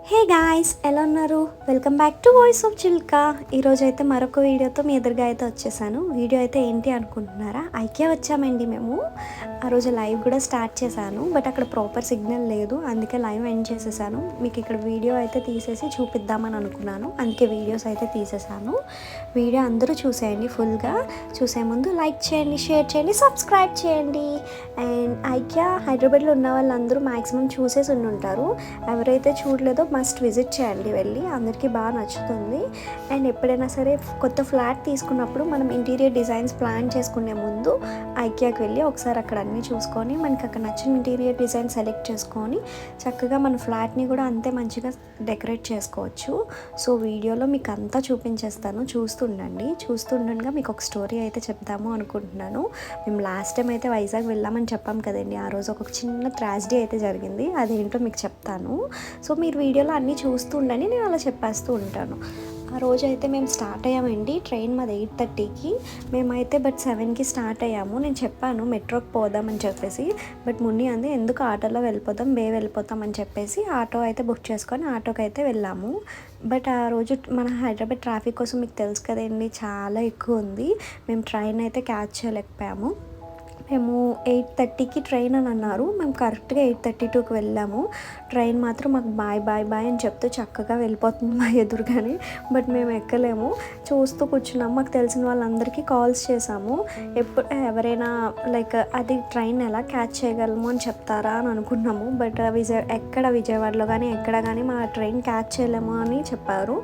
Hey guys, ఎలా ఉన్నారు? Welcome back to voice of Chilka. ఈరోజు అయితే మరొక వీడియోతో మీ ఎదురుగా అయితే వచ్చేసాను. వీడియో అయితే ఏంటి అనుకుంటున్నారా? ఐకియా వచ్చామండి మేము. ఆ రోజు లైవ్ కూడా స్టార్ట్ చేశాను, బట్ అక్కడ ప్రాపర్ సిగ్నల్ లేదు, అందుకే లైవ్ ఎండ్ చేసేసాను. మీకు ఇక్కడ వీడియో అయితే తీసేసి చూపిద్దామని అనుకున్నాను, అందుకే వీడియోస్ అయితే తీసేసాను. వీడియో అందరూ చూసేయండి ఫుల్గా. చూసే ముందు లైక్ చేయండి, షేర్ చేయండి, సబ్స్క్రైబ్ చేయండి. అండ్ ఐకియా హైదరాబాద్లో ఉన్న వాళ్ళందరూ మ్యాక్సిమం చూసేసి ఉండుంటారు. ఎవరైతే చూడలేదో మస్ట్ విజిట్ చేయండి, వెళ్ళి అందరికీ బాగా నచ్చుతుంది. అండ్ ఎప్పుడైనా సరే కొత్త ఫ్లాట్ తీసుకున్నప్పుడు మనం ఇంటీరియర్ డిజైన్స్ ప్లాన్ చేసుకునే ముందు ఐకియాకి వెళ్ళి ఒకసారి అక్కడ అన్నీ చూసుకొని మనకి అక్కడ నచ్చిన ఇంటీరియర్ డిజైన్ సెలెక్ట్ చేసుకొని చక్కగా మన ఫ్లాట్ని కూడా అంతే మంచిగా డెకరేట్ చేసుకోవచ్చు. సో వీడియోలో మీకు అంతా చూపించేస్తాను, చూస్తుండగా మీకు ఒక స్టోరీ అయితే చెప్దాము అనుకుంటున్నాను. మేము లాస్ట్ టైం అయితే వైజాగ్ వెళ్ళామని చెప్పాం కదండి, ఆ రోజు ఒక చిన్న ట్రాజడీ అయితే జరిగింది, అదేంటో మీకు చెప్తాను. సో మీరు వీడియోలో అన్నీ చూస్తూ ఉండండి, నేను అలా చెప్పేస్తూ ఉంటాను. ఆ రోజు అయితే మేము స్టార్ట్ అయ్యామండి. ట్రైన్ మాది 8:30కి, మేమైతే బట్ 7కి స్టార్ట్ అయ్యాము. నేను చెప్పాను మెట్రోకి పోదామని చెప్పేసి, బట్ మున్ని అంది ఎందుకు ఆటోలో వెళ్ళిపోతాం, వెళ్ళిపోతాం అని చెప్పేసి ఆటో అయితే బుక్ చేసుకొని ఆటోకి అయితే వెళ్ళాము. బట్ ఆ రోజు మన హైదరాబాద్ ట్రాఫిక్ కోసం మీకు తెలుసు కదండి, చాలా ఎక్కువ ఉంది. మేము ట్రైన్ అయితే క్యాచ్ చేయలేకపోయాము. మేము 8:30కి ట్రైన్ అని అన్నారు, మేము కరెక్ట్గా 8:32కి వెళ్ళాము. ట్రైన్ మాత్రం మాకు బాయ్ బాయ్ బాయ్ అని చెప్తూ చక్కగా వెళ్ళిపోతుంది మా ఎదురుగానే, బట్ మేము ఎక్కలేము, చూస్తూ కూర్చున్నాము. మాకు తెలిసిన వాళ్ళందరికీ కాల్స్ చేసాము, ఎవరైనా లైక్ అది ట్రైన్ ఎలా క్యాచ్ చేయగలము అని చెప్తారా అని అనుకున్నాము. బట్ విజయవాడలో కానీ ఎక్కడ కానీ మా ట్రైన్ క్యాచ్ చేయలేము అని చెప్పారు.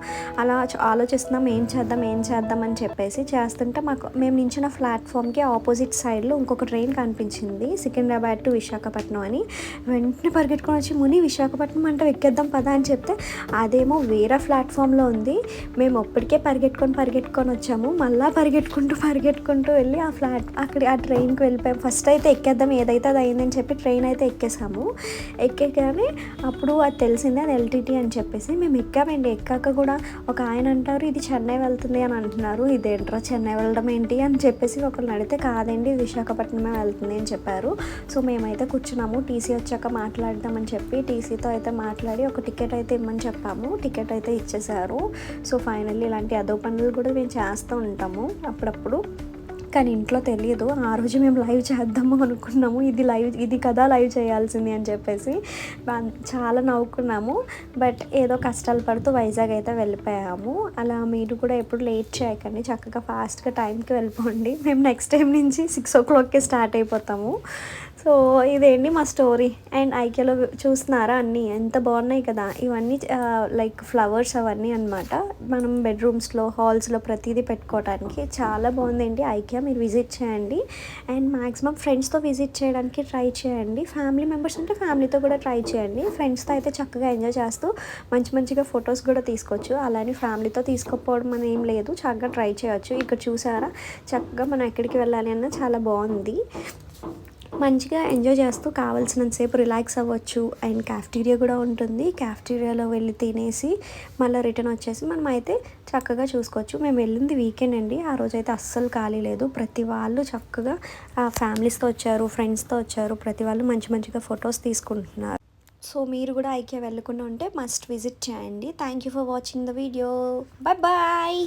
అలా ఆలోచిస్తున్నాం ఏం చేద్దాం అని చెప్పేసి చేస్తుంటే మేము నించిన ప్లాట్ఫామ్కి ఆపోజిట్ సైడ్లో ఇంకొక ట్రైన్ కనిపించింది, సికింద్రాబాద్ టు విశాఖపట్నం అని. వెంటనే పరిగెట్టుకొని వచ్చి ముని విశాఖపట్నం అంటే ఎక్కేద్దాం పదా అని చెప్తే అదేమో వేరే ప్లాట్ఫామ్లో ఉంది. మేము అప్పటికే పరిగెట్టుకొని వచ్చాము, మళ్ళీ పరిగెట్టుకుంటూ వెళ్ళి ఆ ట్రైన్కి వెళ్ళిపోయాం. ఫస్ట్ అయితే ఎక్కేద్దాం ఏదైతే అది అయిందని చెప్పి ట్రైన్ అయితే ఎక్కేగానే అప్పుడు అది తెలిసిందే, అది ఎల్టీటీ అని చెప్పేసి మేము ఎక్కామండి. ఎక్కాక కూడా ఒక ఆయన అంటారు ఇది చెన్నై వెళ్తుంది అని అంటున్నారు, ఇదేంట్రా చెన్నై వెళ్ళడం ఏంటి అని చెప్పేసి ఒకరిని అడిగితే కాదండి విశాఖపట్నమే వెళ్తుంది అని చెప్పారు. సో మేమైతే కూర్చున్నాము, టీసీ వచ్చాక మాట్లాడదామని చెప్పి టీసీతో అయితే మాట్లాడి ఒక టికెట్ అయితే ఇమ్మని చెప్పాము. టికెట్ అయితే ఇచ్చేసారు. సో ఫైనల్లీ ఇలాంటి అదో పనులు కూడా మేము చేస్తూ ఉంటాము అప్పుడప్పుడు, కానీ ఇంట్లో తెలియదు. ఆ రోజు మేము లైవ్ చేద్దాము అనుకున్నాము, ఇది కదా లైవ్ చేయాల్సింది అని చెప్పేసి చాలా నవ్వుకున్నాము. బట్ ఏదో కష్టాలు పడుతూ వైజాగ్ అయితే వెళ్ళిపోయాము. అలా మీరు కూడా ఎప్పుడు లేట్ చేయకండి, చక్కగా ఫాస్ట్గా టైంకి వెళ్ళిపోండి. మేము నెక్స్ట్ టైం నుంచి 6 o'clockకే స్టార్ట్ అయిపోతాము. సో ఇదేంటి మా స్టోరీ. అండ్ ఐకియాలో చూస్తున్నారా అన్నీ ఎంత బాగున్నాయి కదా, ఇవన్నీ లైక్ ఫ్లవర్స్ అవన్నీ అనమాట. మనం బెడ్రూమ్స్లో హాల్స్లో ప్రతిదీ పెట్టుకోవడానికి చాలా బాగుందండి ఐకియా. మీరు విజిట్ చేయండి. అండ్ మ్యాక్సిమం ఫ్రెండ్స్తో విజిట్ చేయడానికి ట్రై చేయండి. ఫ్యామిలీ మెంబర్స్ ఉంటే ఫ్యామిలీతో కూడా ట్రై చేయండి. ఫ్రెండ్స్తో అయితే చక్కగా ఎంజాయ్ చేస్తూ మంచిగా ఫొటోస్ కూడా తీసుకోవచ్చు. అలానే ఫ్యామిలీతో తీసుకోకపోవడం అని ఏం లేదు, చక్కగా ట్రై చేయొచ్చు. ఇక్కడ చూసారా చక్కగా మనం ఎక్కడికి వెళ్ళాలి అన్న చాలా బాగుంది. మంచిగా ఎంజాయ్ చేస్తూ కావాల్సినంతసేపు రిలాక్స్ అవ్వచ్చు. అండ్ క్యాఫ్టీరియా కూడా ఉంటుంది, క్యాఫ్టీరియాలో వెళ్ళి తినేసి మళ్ళీ రిటర్న్ వచ్చేసి మనం అయితే చక్కగా చూసుకోవచ్చు. మేము వెళ్ళింది వీకెండ్ అండి, ఆ రోజు అయితే అస్సలు ఖాళీ లేదు. ప్రతి వాళ్ళు చక్కగా ఫ్యామిలీస్తో వచ్చారు, ఫ్రెండ్స్తో వచ్చారు, ప్రతి వాళ్ళు మంచిగా ఫొటోస్ తీసుకుంటున్నారు. సో మీరు కూడా ఐకియా వెళ్ళకుండా ఉంటే మస్ట్ విజిట్ చేయండి. Thank you for watching the video. Bye.